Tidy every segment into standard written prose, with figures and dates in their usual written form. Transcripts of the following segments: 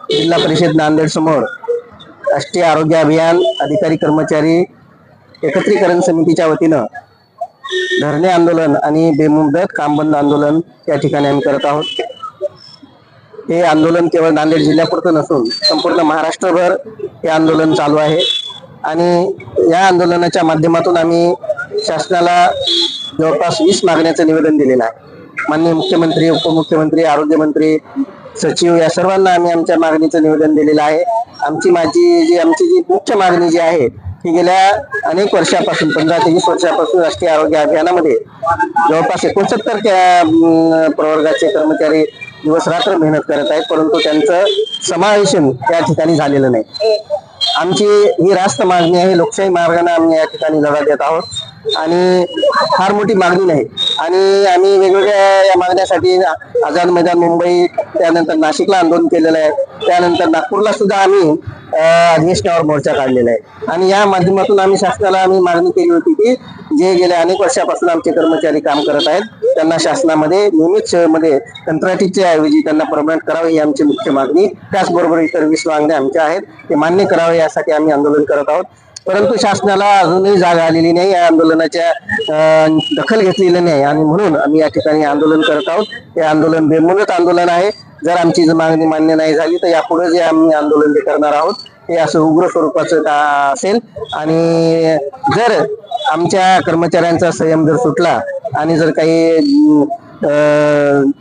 जिल्हा परिषद नांदेड समोर राष्ट्रीय आरोग्य अभियान अधिकारी कर्मचारी एकत्रीकरण समितीच्या वतीनं धरणे आंदोलन आणि बेमुदत काम बंद आंदोलन या ठिकाणी आम्ही करत आहोत। हे आंदोलन केवळ नांदेड जिल्ह्यापुरतं नसून संपूर्ण महाराष्ट्रभर हे आंदोलन चालू आहे आणि या आंदोलनाच्या माध्यमातून आम्ही शासनाला जवळपास 20 मागण्याचं निवेदन दिलेलं आहे। माननीय मुख्यमंत्री, उपमुख्यमंत्री, आरोग्यमंत्री, सचिव या सर्वांना आम्ही आमच्या मागणीचं निवेदन दिलेलं आहे। आमची जी मुख्य मागणी जी आहे ही गेल्या अनेक वर्षापासून 15 ते 20 वर्षापासून राष्ट्रीय आरोग्य अभियानामध्ये जवळपास 69 प्रवर्गाचे कर्मचारी दिवस रात्र मेहनत करत आहेत, परंतु त्यांचं समावेशन त्या ठिकाणी झालेलं नाही। आमची ही रास्त मागणी आहे। लोकशाही मार्गाने आम्ही या ठिकाणी लढा देत आहोत आणि फार मोठी मागणी नाही आणि आम्ही वेगवेगळ्या या मागण्यासाठी आझाद मैदान मुंबई, त्यानंतर नाशिकला आंदोलन केलेलं आहे, त्यानंतर नागपूरला सुद्धा आम्ही अधिवेशनावर मोर्चा काढलेला आहे आणि या माध्यमातून आम्ही शासनाला मागणी केली होती की जे गेल्या अनेक वर्षापासून आमचे कर्मचारी काम करत आहेत त्यांना शासनामध्ये नियमित सेवेमध्ये कंत्राटीच्या ऐवजी त्यांना परमनंट करावे ही आमची मुख्य मागणी। त्याचबरोबर इतर 20 मागण्या आमच्या आहेत, ते मान्य करावे यासाठी आम्ही आंदोलन करत आहोत। परंतु शासनाला अजूनही जाग आलेली नाही, या आंदोलनाच्या दखल घेतलेली नाही आणि म्हणून आम्ही या ठिकाणी आंदोलन करत आहोत। हे आंदोलन बेमुदत आंदोलन आहे। जर आमची मागणी मान्य नाही झाली तर यापुढे जे आम्ही आंदोलन करणार आहोत हे असं उग्र स्वरूपाचं असेल आणि जर आमच्या कर्मचाऱ्यांचा संयम जर सुटला आणि जर काही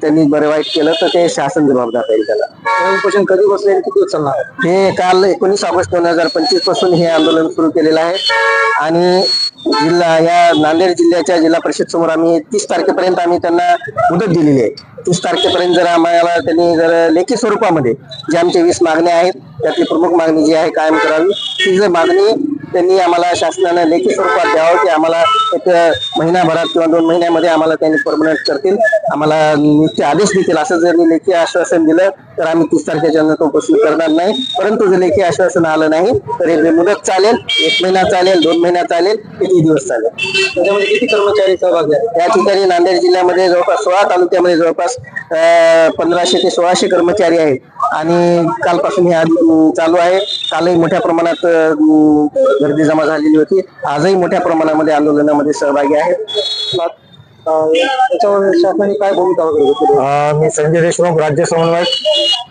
त्यांनी बरे वाईट केलं तर ते शासन जबाबदार राहील। त्याला उपोषण कधी बसले, किती दिवस चालणार? हे काल 19 ऑगस्ट 2025 पासून हे आंदोलन सुरू केलेलं आहे आणि या नांदेड जिल्ह्याच्या जिल्हा परिषद समोर आम्ही 30 तारखेपर्यंत आम्ही त्यांना मुदत दिलेली आहे। 30 तारखेपर्यंत जर आम्हाला त्यांनी जर लेखी स्वरूपामध्ये जे आमचे 20 मागण्या आहेत त्यातली प्रमुख मागणी जी आहे कायम करावी, ती जर मागणी त्यांनी आम्हाला शासनाने लेखी स्वरूपात द्यावं की आम्हाला एक महिनाभरात किंवा 2 महिन्यामध्ये आम्हाला त्यांनी परमनंट करतील, आम्हाला निश्चित आदेश देतील, असं जर लेखी आश्वासन दिलं तर आम्ही 30 तारखेच्या नंतर उपोषण करणार नाही। परंतु जर लेखी आश्वासन आलं नाही तर हे बेमुदत चालेल, 1 महिना चालेल, 2 महिना चालेल, किती दिवस चालेल। त्याच्यामध्ये किती कर्मचारी सहभागी आहेत? या ठिकाणी नांदेड जिल्ह्यामध्ये जवळपास 16 तालुक्यामध्ये जवळपास 1500 ते 1600 कर्मचारी आहेत आणि कालपासून हे चालू आहे। कालही मोठ्या प्रमाणात गर्दी जमा झालेली होती, आजही मोठ्या प्रमाणामध्ये आंदोलनामध्ये सहभागी आहेत। त्याच्यावर शासनाने काय भूमिका वगैरे घेतली? मी संजय देशमुख, राज्य समन्वयक।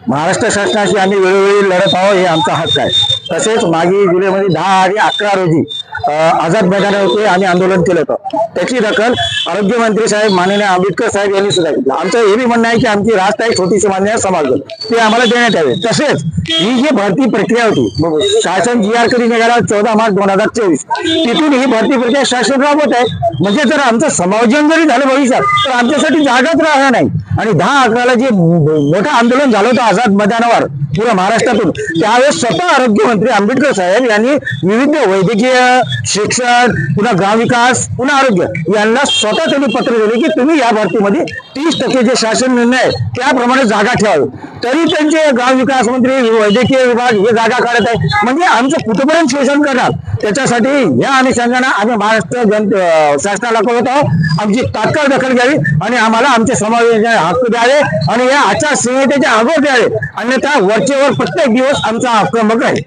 महाराष्ट्र शासनाशी आम्ही वेळोवेळी लढत आहोत, हे आमचा हक्क आहे। तसेच मागे जुलैमध्ये 10 आणि 11 रोजी आझाद मैदानावरती आम्ही आंदोलन केलं होतं, त्याची दखल आरोग्यमंत्री साहेब माननीय आंबेडकर साहेब यांनी सुद्धा घेतलं। आमचं हे बी म्हणणं आहे की आमची रास्त आहे छोटीशी मान्य समाज ते आम्हाला देण्यात यावे। तसेच ही जी भरती प्रक्रिया होती, शासन GR कधी निघाला 14 मार्च 2024, तिथून ही भरती प्रक्रिया शासन राबवत आहे। म्हणजे जर आमचं समायोजन जरी झालं भविष्यात तर आमच्यासाठी जागाच राहणार नाही आणि 10-11ला जे मोठं आंदोलन झालं होतं आझाद मैदानावर पुऱ्या महाराष्ट्रातून, त्यावेळेस स्वतः आरोग्यमंत्री आंबेडकर साहेब यांनी विविध वैद्यकीय, शिक्षण, पुन्हा ग्रामविकास, पुन्हा आरोग्य यांना स्वतः त्यांनी पत्र दिले की तुम्ही या भरतीमध्ये 30% जे शासन निर्णय आहे त्याप्रमाणे जागा ठेवावी। तरी त्यांचे ग्रामविकास मंत्री, वैद्यकीय विभाग हे जागा काढत आहे, म्हणजे आमचं कुठपर्यंत शोषण करणार। त्याच्यासाठी या अनुषंगाने आम्ही महाराष्ट्र शासनाला कळवत आहोत, आमची तात्काळ दखल घ्यावी आणि आम्हाला आमचे समावेश हक्क द्यावे आणि या आचारसंहितेच्या अगोदर द्यावे, अन्यथा वरचेवर प्रत्येक दिवस आमचा आक्रमक आहे।